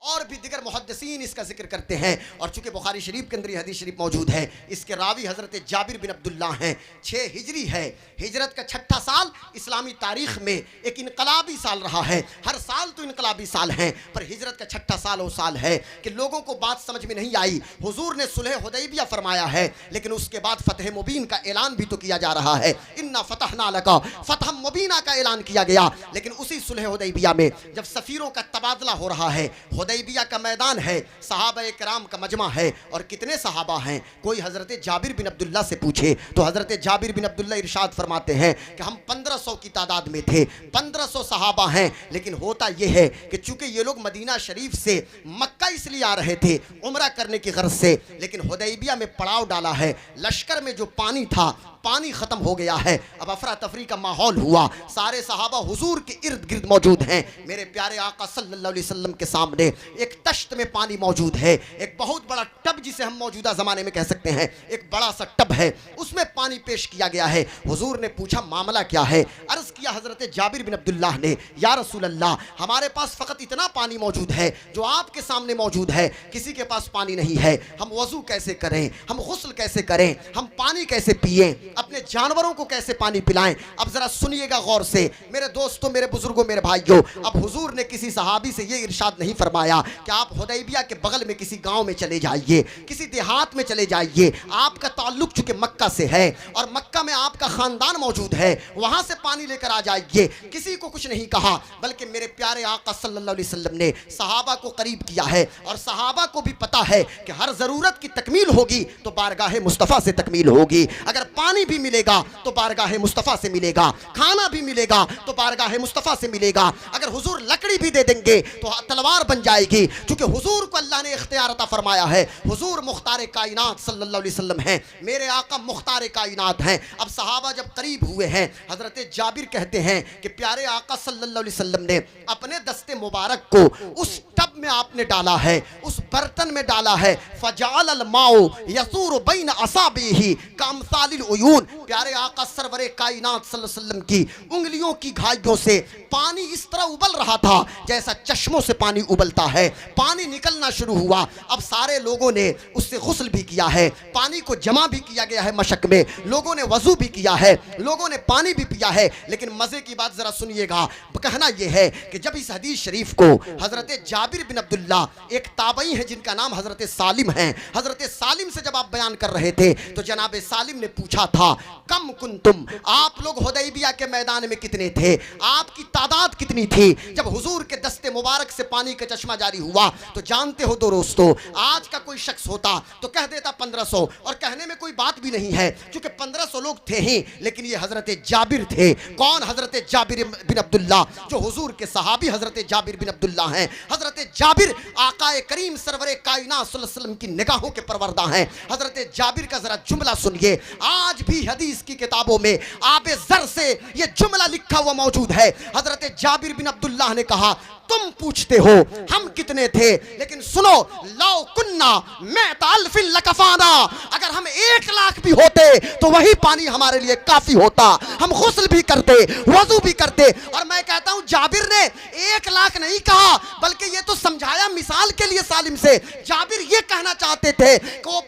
और भी दिगर मुहद्दिसीन इसका जिक्र करते हैं। और चूंकि बुखारी शरीफ के अंदर ये हदीस शरीफ मौजूद है, इसके रावी हज़रत जाबिर बिन अब्दुल्ला हैं। 6 हिजरी है, हिजरत का 6ठा साल इस्लामी तारीख में एक इनकलाबी साल रहा है। हर साल तो इनकलाबी साल है, पर हिजरत का 6ठा साल वो साल है कि लोगों को बात समझ में नहीं आई। हुजूर ने सुलह हुदैबिया फरमाया है, लेकिन उसके बाद फतह मुबीन का ऐलान भी तो किया जा रहा है। इन्ना फतहना लका फतह मुबीना का ऐलान किया गया, लेकिन उसी सुलह हुदैबिया में जब सफ़ीरों का तबादला हो रहा है, हुदैबिया का मैदान है, सहाबा किराम का मजमा है, और कितने सहाबा हैं। कोई हज़रत जाबिर बिन अब्दुल्ला से पूछे तो हज़रत जाबिर बिन अब्दुल्ला इरशाद फरमाते हैं कि हम 1500 की तादाद में थे, 1500 सहाबा हैं। लेकिन होता यह है कि चूंकि ये लोग मदीना शरीफ से मक्का इसलिए आ रहे थे उम्रा करने की गर्ज से, लेकिन हुदैबिया में पड़ाव डाला है। लश्कर में जो पानी था, पानी ख़त्म हो गया है। अब अफरा तफरी का माहौल हुआ, सारे सहाबा हुजूर के इर्द गिर्द मौजूद हैं। मेरे प्यारे आका सल्लल्लाहु अलैहि वसल्लम के सामने एक तश्त में पानी मौजूद है, एक बहुत बड़ा टब जिसे हम मौजूदा ज़माने में कह सकते हैं, एक बड़ा सा टब है, उसमें पानी पेश किया गया है। हुजूर ने पूछा मामला क्या है। अर्ज़ किया हज़रत जाबिर बिन अब्दुल्लाह ने, या रसूल अल्लाह, हमारे पास फ़कत इतना पानी मौजूद है जो आपके सामने मौजूद है, किसी के पास पानी नहीं है। हम वज़ू कैसे करें, हम गुस्ल कैसे करें, हम पानी कैसे पिएं, अपने जानवरों को कैसे पानी पिलाएं। अब जरा सुनिएगा गौर से मेरे दोस्तों, मेरे बुजुर्गों, मेरे भाइयों। अब हुजूर ने किसी सहाबी से ये इरशाद नहीं फरमाया कि आप हुदैबिया के बगल में किसी गांव में चले जाइए, किसी देहात में चले जाइए। आपका ताल्लुक चूंकि मक्का से है और मक्का में आपका खानदान मौजूद है, वहां से पानी लेकर आ जाइए। किसी को कुछ नहीं कहा, बल्कि मेरे प्यारे आका सल्लल्लाहु अलैहि वसल्लम ने सहाबा को करीब किया है। और सहाबा को भी पता है कि हर जरूरत की तकमील होगी तो बारगाह मुस्तफ़ा से तकमील होगी। अगर पानी भी मिलेगा तो बारगाह मुस्तफ़ा से मिलेगा, खाना भी मिलेगा तो बारगाह मुस्तफ़ा से मिलेगा। अगर हुजूर लकड़ी भी दे देंगे तो तलवार बन जाएगी, क्योंकि हुजूर को अल्लाह ने इख्तियार अता फरमाया है। हुजूर मुख्तार कायनात सल्लल्लाहु अलैहि वसल्लम हैं, मेरे आका मुख्तार कायनात हैं। अब सहाबा जब करीब हुए हैं, हजरत जाबिर कहते हैं कि प्यारे आका सल्लल्लाहु अलैहि वसल्लम ने अपने दस्ते मुबारक को उस टब में आपने डाला है, उस बर्तन में डाला है। फजाअल माओ यसूर बैन असाबिही कामसालिल उयून। प्यारे आका सरवरे कायनात सल्लल्लाहु अलैहि वसल्लम की उंगलियों की घाइयों से पानी इस तरह उबल रहा था जैसा चश्मों से पानी उबलता है। पानी निकलना शुरू हुआ। अब सारे लोगों ने उससे गुस्ल भी किया है, पानी को जमा भी किया गया है मशक में, लोगों ने वजू भी किया है, लोगों ने पानी भी पिया है। लेकिन मजे की बात जरा सुनिएगा, कहना यह है कि जब इस हदीस शरीफ को हजरत जाबिर बिन अब्दुल्ला, एक ताबई है जिनका नाम हजरत सालिम है, हजरत सालिम से जब आप बयान कर रहे थे तो जनाब सालिम ने पूछा था, कम कुंतुम, आप लोग हुदैबिया के मैदान में कितने थे, आपकी तादाद कितनी थी। जब हुजूर के दस्ते मुबारक से पानी का चश्मा जारी हुआ तो जानते हो दोस्तों, आज का कोई शख्स होता तो कह देता 1500, और कहने में कोई बात भी नहीं है क्योंकि 1500 लोग थे ही। लेकिन ये हजरत जाबिर थे। कौन? हजरत जाबिर बिन अब्दुल्ला, जो हुजूर के सहाबी हजरत जाबिर बिन अब्दुल्ला हैं। हजरत जाबिर आकाए करीम सरवरे कायनात सल्लल्लाहु अलैहि वसल्लम की निगाहों के परवरदा हैं। हजरत जाबिर का जरा जुमला सुनिए, आज भी हदीस की किताबों में आबे ज़र से ये जुमला लिखा हुआ मौजूद है। हजरत जाबिर बिन अब्दुल्ला ने कहा, तुम पूछते हो हम कितने थे, लेकिन सुनो, लौ कुन्ना मैं ताल्फिल लकफाना, अगर हम 1 लाख भी होते तो वही पानी हमारे लिए काफी होता। हम गुस्ल भी करते, वजू भी करते। और मैं कहता हूं जाबिर ने 1 लाख नहीं कहा, बल्कि ये तो समझाया मिसाल के लिए सालिम से। जाबिर ये कहना चाहते थे कि वो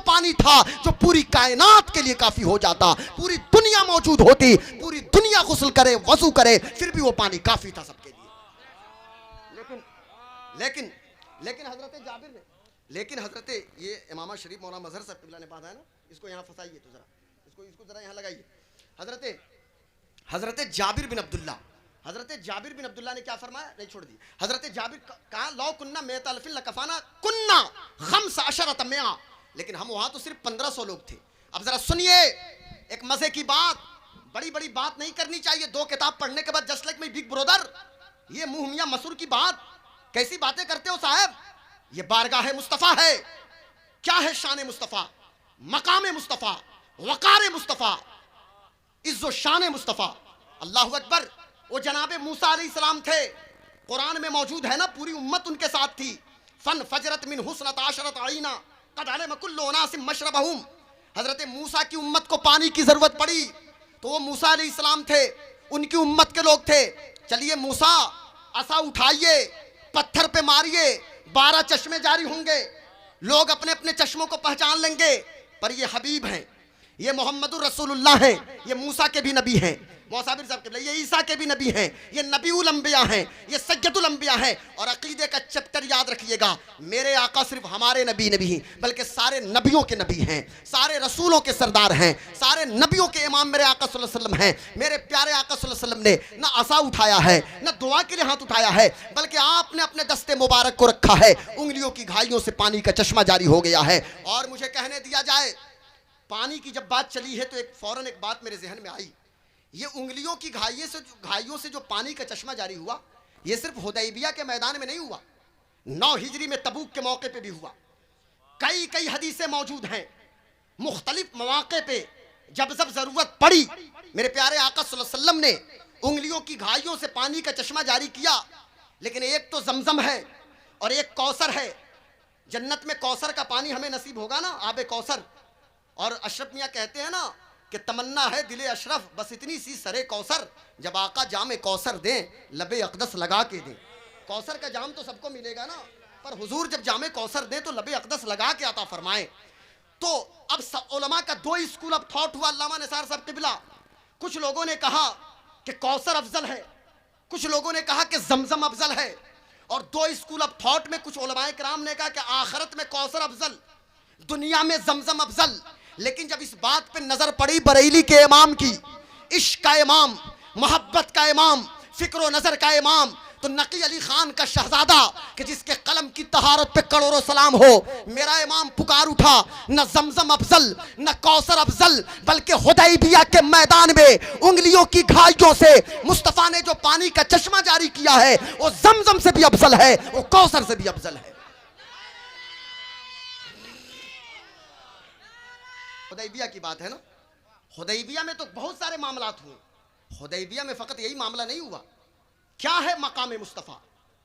पानी था जो पूरी कायनात के लिए काफी हो जाता। पूरी दुनिया मौजूद होती, पूरी दुनिया गुस्ल करे, वजू करे, फिर भी वो पानी काफी था सबके लिए। लेकिन हजरत जाबिर ने, लेकिन हजरत ये इमामा शरीफ मौलाना मजहर साहब किबला ने बांधा है ना, इसको यहाँ फंसाइए तो जरा, इसको जरा यहाँ लगाइए। हजरत जाबिर बिन अब्दुल्ला, हजरत जाबिर बिन अब्दुल्ला ने क्या फरमाया, नहीं छोड़ दी। हजरत जाबिर कहा, लौ कुन्ना मेतल्फिल लकफाना कुन्ना खम्स अशरत मिया, लेकिन हम वहां तो सिर्फ 1500 लोग थे। अब जरा सुनिए एक मजे की बात, बड़ी बड़ी बात नहीं करनी चाहिए 2 किताब पढ़ने के बाद, just like my big brother. ये मुंह मियां मसूर की बात, कैसी बातें करते हो साहब। ये बारगाह मुस्तफ़ा है। क्या है शान मुस्तफ़ा, मकाम मुस्तफ़ा, वकार मुस्तफ़ा, इज्जो शान मुस्तफ़ा। अल्लाहु अकबर। वो जनाबे मूसा अलैहिस्सलाम थे, कुरान में मौजूद है ना, पूरी उम्मत उनके साथ थी। फन फजरत मिन हुस्नत आशरत आईना कद अलम कुल्लु उनासिम मशरबहुम। हजरत मूसा की उम्मत को पानी की जरूरत पड़ी तो वो मूसा अलैहिस्सलाम थे, उनकी उम्मत के लोग थे। चलिए मूसा, असा उठाइए, पत्थर पे मारिए, 12 चश्मे जारी होंगे, लोग अपने अपने चश्मों को पहचान लेंगे, पर ये हबीब हैं, ये मोहम्मदुर रसूलुल्लाह हैं, ये मूसा के भी नबी हैं, मौसाबिर साहब के, ये ईसा के भी नबी हैं, ये नबीउल अंबिया हैं, ये सैयदुल अंबिया हैं। और अकीदे का चैप्टर याद रखिएगा, मेरे आका सिर्फ हमारे नबी नहीं बल्कि सारे नबियों के नबी हैं, सारे रसूलों के सरदार हैं, सारे नबियों के इमाम मेरे आका सल्लल्लाहु अलैहि वसल्लम हैं। मेरे प्यारे आका सल्लल्लाहु अलैहि वसल्लम ने न असा उठाया है, न दुआ के लिए हाथ उठाया है, बल्कि आपने अपने दस्ते मुबारक को रखा है, उंगलियों की घाइयों से पानी का चश्मा जारी हो गया है। और मुझे कहने दिया जाए, पानी की जब बात चली है तो एक फौरन एक बात मेरे जहन में आई, ये उंगलियों की घाइयों से जो पानी का चश्मा जारी हुआ, ये सिर्फ हुदैबिया के मैदान में नहीं हुआ, 9 हिजरी में तबूक के मौके पे भी हुआ। कई कई हदीसें मौजूद हैं, मुख्तलिफ मौके पे जब जब जरूरत पड़ी मेरे प्यारे आका सल्लल्लाहु अलैहि वसल्लम ने उंगलियों की घाइयों से पानी का चश्मा जारी किया। लेकिन एक तो जमजम है और एक कौसर है। जन्नत में कौसर का पानी हमें नसीब होगा ना, आबे कौसर। और अशरफ मियाँ कहते हैं ना कि तमन्ना है दिले अशरफ, बस इतनी सी सरे कौसर, जब आका जामे कौसर दें लबे अक़दस लगा के दें। कौसर का जाम तो सबको मिलेगा ना, पर हुजूर जब जामे कौसर दें तो लबे अक़दस लगा के अता फरमाएं। तो अब सब उलमा का 2 स्कूल ऑफ थॉट हुआ। अल्लामा निसार साहब किबला, कुछ लोगों ने कहा कि कौसर अफजल है, कुछ लोगों ने कहा कि जमजम अफजल है, और 2 स्कूल ऑफ थॉट में कुछ उलमाए किराम ने कहा कि आखिरत में कौसर अफजल, दुनिया में जमजम अफजल। लेकिन जब इस बात पे नजर पड़ी बरेली के इमाम की, इश्क का इमाम, मोहब्बत का इमाम, फिक्र नजर का इमाम, तो नकी अली खान का शहजादा कि जिसके कलम की तहारत पे करोड़ों सलाम हो, मेरा इमाम पुकार उठा, न जमजम अफजल न कौसर अफजल, बल्कि हुदैबिया के मैदान में उंगलियों की घाइयों से मुस्तफा ने जो पानी का चश्मा जारी किया है वो जमजम से भी अफजल है, वो कौसर से भी अफजल है। हुदैबिया की बात है ना, हुदैबिया में तो बहुत सारे मामलात हुए, हुदैबिया में फकत यही मामला नहीं हुआ। क्या है मकाम मुस्तफ़ा,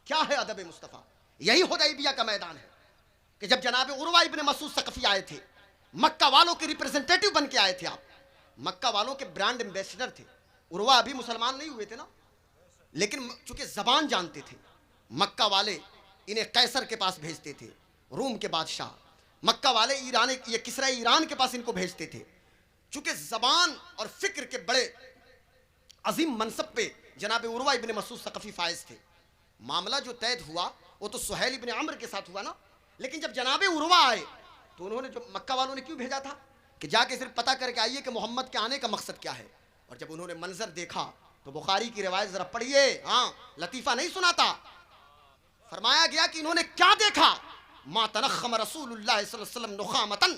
क्या है अदब मुस्तफ़ा, यही हुदैबिया का मैदान है कि जब जनाब उर्वा इब्न मसूद सकफी आए थे, मक्का वालों के रिप्रेजेंटेटिव बन के आए थे। आप मक्का वालों के ब्रांड एम्बेसडर थे। उर्वा अभी मुसलमान नहीं हुए थे ना, लेकिन चूंकि जबान जानते थे, मक्का वाले इन्हें कैसर के पास भेजते थे, रूम के बादशाह। मक्का वाले ईरान, ये किसरा ईरान के पास इनको भेजते थे। चूंकि जबान और फिक्र के बड़े अजीम मनसब पे जनाब उर्वा इब्न मसूद सकफी फायज थे। मामला जो तय हुआ वो तो सुहैल इब्न अम्र के साथ हुआ ना, लेकिन जब जनाब उर्वा आए तो उन्होंने, जो मक्का वालों ने क्यों भेजा था कि जाके सिर्फ पता करके आइए कि मोहम्मद के आने का मकसद क्या है। और जब उन्होंने मंजर देखा तो बुखारी की रिवायत जरा पढ़िए, हाँ लतीफ़ा नहीं सुनाता, फरमाया गया कि इन्होंने क्या देखा, मा तनख्खम रसूलुल्लाह सल्लल्लाहु अलैहि वसल्लम नुखामतन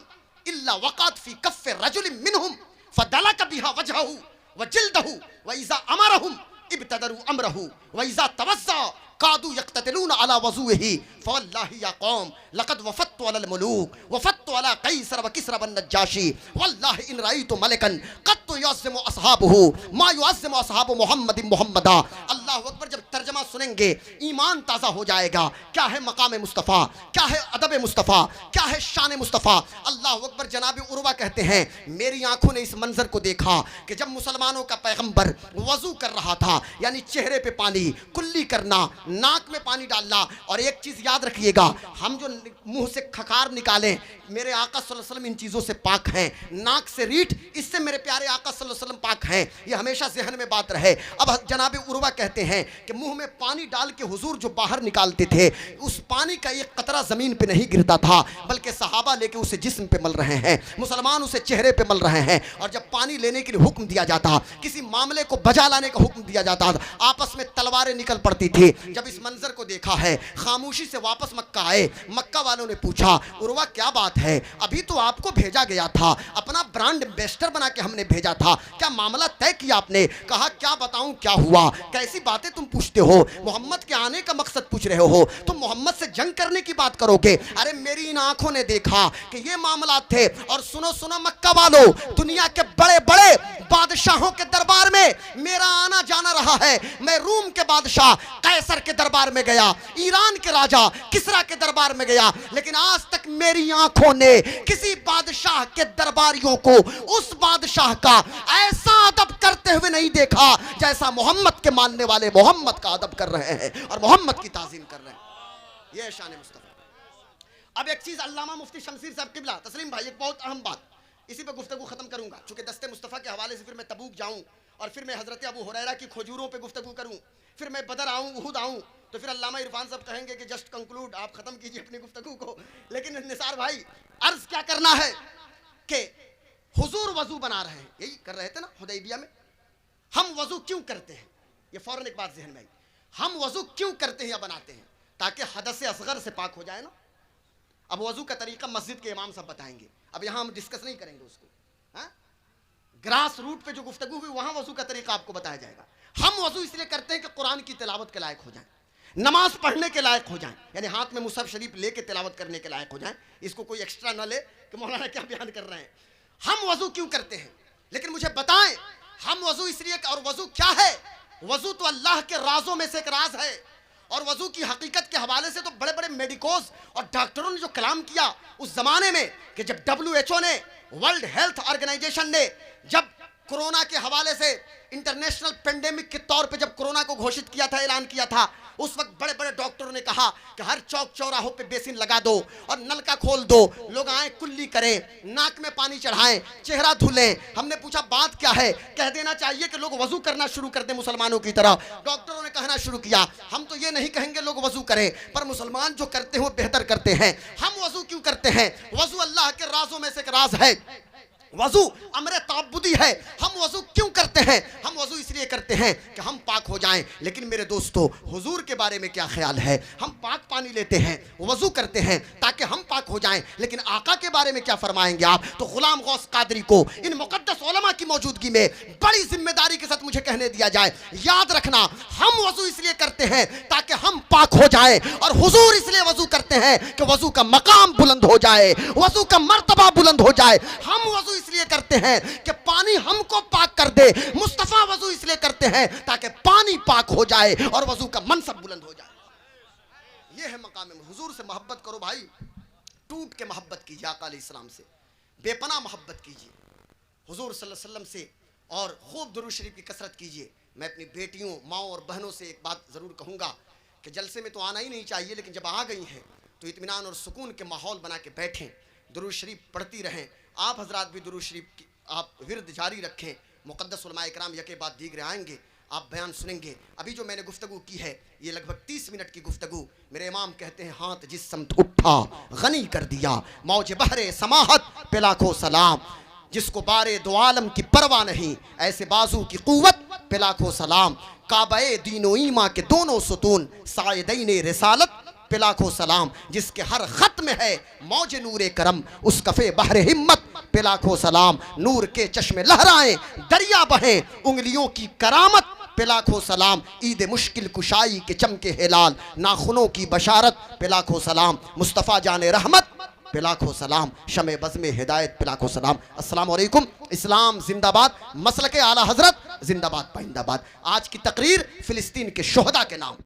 इल्ला वक़अत फी कफ़्फ़ि रजुलिन मिनहुम फदलक बिहा वजहहु व जिल्दहु व इज़ा अमरहुम इब्तदरू अमरहु व इज़ा तवज़्ज़ा कादू यक़्ततिलून अला वज़ूही फवल्लाहि या कौम लक़द वफ़त्तु अलल मुलूक वफ़त्तु अला कैसर व किस्रा वन नज्जाशी वल्लाहि इन रअयतु मलकन क़त्तु युअज़्ज़िमु अस्हाबुहु मा युअज़्ज़िमु अस्हाबु मुहम्मदिन मुहम्मदा। अल्लाहु अकबर। जब तर्जमा सुनेंगे ईमान ताज़ा हो जाएगा। क्या है मकाम मुस्तफ़ा, क्या है अदब मुस्तफ़ा, क्या है शान मुस्तफ़ा। अल्लाहु अकबर। जनाब उर्वा कहते हैं मेरी आंखों ने इस मंजर को देखा कि जब मुसलमानों का पैगंबर वज़ू कर रहा था, यानी चेहरे पे पानी, कुल्ली करना, नाक में पानी डालना। और एक चीज़ याद रखिएगा, हम जो मुंह से खकार निकालें, मेरे आका सल्लल्लाहु अलैहि वसल्लम इन चीज़ों से पाक हैं। नाक से रीठ, इससे मेरे प्यारे आका सल्लल्लाहु अलैहि वसल्लम पाक हैं। ये हमेशा ज़हन में बात रहे। अब जनाब उर्वा कहते हैं कि मुंह में पानी डाल के हुजूर जो बाहर निकालते थे, उस पानी का एक कतरा ज़मीन पे नहीं गिरता था, बल्कि सहाबा लेके उसे जिस्म पे मल रहे हैं, मुसलमान उसे चेहरे पे मल रहे हैं। और जब पानी लेने के लिए हुक्म दिया जाता, किसी मामले को बजा लाने का हुक्म दिया जाता, आपस में तलवारें निकल पड़ती थी। जब इस मंजर को देखा है, खामोशी से वापस मक्का आए। मक्का वालों ने पूछा, उर्वा क्या बात है, अभी तो आपको भेजा गया था, अपना ब्रांड एम्बेसडर बना के हमने भेजा था, क्या मामला तय किया आपने। कहा क्या बताऊं क्या हुआ, कैसी बातें तुम पूछते हो, मोहम्मद के आने का मकसद पूछ रहे हो, तुम मोहम्मद से जंग करने की बात करोगे। अरे मेरी इन आंखों ने देखा कि ये मामला थे। और सुनो सुनो मक्का वालों, दुनिया के बड़े बड़े बादशाहों के दरबार में मेरा आना जाना रहा है। मैं रूम के बादशाह कैसर के दरबार में गया, ईरान के राजा किसरा के दरबार में गया, लेकिन आज तक मेरी आंखों ने किसी बादशाह के दरबारियों को उस बादशाह का ऐसा अदब करते हुए नहीं देखा जैसा मोहम्मद के मानने वाले मोहम्मद का अदब कर रहे हैं और मोहम्मद की ताज़ीम कर रहे हैं। ये है शान मुस्तफ़ा। अब एक चीज़ अल्लामा मुफ्ती शमसीर साहब किबला तस्लीम भाई, एक बहुत अहम बात, इसी पे गुफ्तगू ख़त्म करूँगा, चूँकि दस्ते मुस्तफ़ा के हवाले से फिर मैं तबूक जाऊँ और फिर मैं हज़रत अबू हुरैरा की खजूरों पे गुफ्तगू करूँ, फिर मैं बदर आऊँ, उहुद आऊँ, तो फिर अल्लामा इरफान साहब कहेंगे कि जस्ट कंक्लूड, आप ख़त्म कीजिए अपनी गुफ्तगू को। लेकिन निसार भाई, अर्ज़ क्या करना है कि हुजूर वज़ू बना रहे हैं, यही कर रहे थे ना हुदैबिया में। हम वज़ू क्यों करते हैं, ये फ़ौरन एक बात ज़हन में आई, हम वज़ू क्यों करते हैं या बनाते हैं? ताकि हदस असग़र से पाक हो जाए ना। अब वज़ू का तरीका मस्जिद के इमाम साहब बताएंगे, अब यहाँ हम डिस्कस नहीं करेंगे उसको। हाँ, ग्रास रूट पे जो गुफ्तगू हुई वहाँ वज़ू का तरीका आपको बताया जाएगा। हम वज़ू इसलिए करते हैं कि कुरान की तिलावत के लायक हो जाए, नमाज पढ़ने के लायक हो जाए, यानी हाथ में मुसहफ शरीफ लेके तिलावत करने के लायक हो जाए। इसको कोई एक्स्ट्रा ना ले कि मौलाना क्या बयान कर रहे हैं। हम वज़ू क्यों करते हैं, लेकिन मुझे बताएं हम वज़ू इसलिए, और वज़ू क्या है? वज़ू तो अल्लाह के राज़ों में से एक राज है, और वज़ू की हकीकत के हवाले से तो बड़े बड़े मेडिकोस और डॉक्टरों ने जो कलाम किया उस ज़माने में, कि जब WHO ने, वर्ल्ड हेल्थ ऑर्गेनाइजेशन ने जब कोरोना के हवाले से इंटरनेशनल पेंडेमिक के तौर पे जब कोरोना को घोषित किया था, ऐलान किया था, उस वक्त बड़े बड़े डॉक्टरों ने कहा कि हर चौक चौराहों पे बेसिन लगा दो और नलका खोल दो, लोग आए कुल्ली करें, नाक में पानी चढ़ाएं, चेहरा धुलें। हमने पूछा बात क्या है, कह देना चाहिए कि लोग वजू करना शुरू कर दें मुसलमानों की तरह। डॉक्टरों ने कहना शुरू किया, हम तो ये नहीं कहेंगे लोग वजू करें, पर मुसलमान जो करते हो बेहतर करते हैं। हम वजू क्यों करते हैं? वजू अल्लाह के राजों में से एक राज है, वजू अमरे ताबुदी है। हम वजू क्यों करते हैं? हम वजू इसलिए करते हैं कि हम पाक हो जाएं। लेकिन मेरे दोस्तों, हुजूर के बारे में क्या ख्याल है? हम पाक पानी लेते हैं, वजू करते हैं ताकि हम पाक हो जाएं, लेकिन आका के बारे में क्या फरमाएंगे आप? तो गुलाम गौस कादरी को इन मुकद्दस उलमा की मौजूदगी में बड़ी जिम्मेदारी के साथ मुझे कहने दिया जाए, याद रखना, हम वजू इसलिए करते हैं ताकि हम पाक हो जाए, और हुजूर इसलिए वजू करते हैं कि वजू का मकाम बुलंद हो जाए, वजू का मर्तबा बुलंद हो जाए। हम वजू इसलिए करते हैं कि पानी हमको पाक कर दे। मुस्तफा वजू इसलिए करते हैं ताकि पानी पाक हो जाए और वजू का मनसब बुलंद हो जाए। यह है मकाम। हुजूर से मोहब्बत करो भाई, टूट के मोहब्बत कीजिए, आका अलैहिस्सलाम से बेपनाह मोहब्बत कीजिए, हुजूर सल्लल्लाहु अलैहि वसल्लम से, और खूब दुरूद शरीफ की कसरत कीजिए। मैं अपनी बेटियों, माओ और बहनों से एक बात ज़रूर कहूँगा कि जलसे में तो आना ही नहीं चाहिए, लेकिन जब आ गई हैं तो इत्मीनान और सुकून के माहौल बना के बैठें, दुरूद शरीफ पढ़ती रहें। आप हजरात भी दुरूद शरीफ की आप विरद जारी रखें। मुक़द्दस उलमाए किराम यके बाद दीगरे आएंगे, आप बयान सुनेंगे। अभी जो मैंने गुफ्तगू की है ये लगभग 30 मिनट की गुफ्तगू। मेरे इमाम कहते हैं, हाथ जिस समत उठा गनी कर दिया, मौज बहरे समाहत पे लाखों सलाम, जिसको बारे दो आलम की परवाह नहीं, ऐसे बाजू की कुव्वत पे लाखों सलाम। काबे दीनो ईमा के दोनों सुतून, सायदैन रिसालत पे लाखों सलाम, जिसके हर खत में है मौज नूरे करम, उस कफे बहरे हिम्मत पे लाखों सलाम। नूर के चश्मे लहराएं, दरिया बहें, उंगलियों की करामत पे लाखों सलाम। ईद मुश्किल कुशाई के चमके हिलाल, नाखुनों की बशारत पे लाखों सलाम। मुस्तफ़ा जाने रहमत पे लाखों सलाम, शमे बज़्मे हिदायत पे लाखों सलाम। अस्सलाम वालेकुम। इस्लाम जिंदाबाद, मसलके आला हजरत जिंदाबाद पाइंदाबाद। आज की तकरीर फिलिस्तीन के शोहदा के नाम।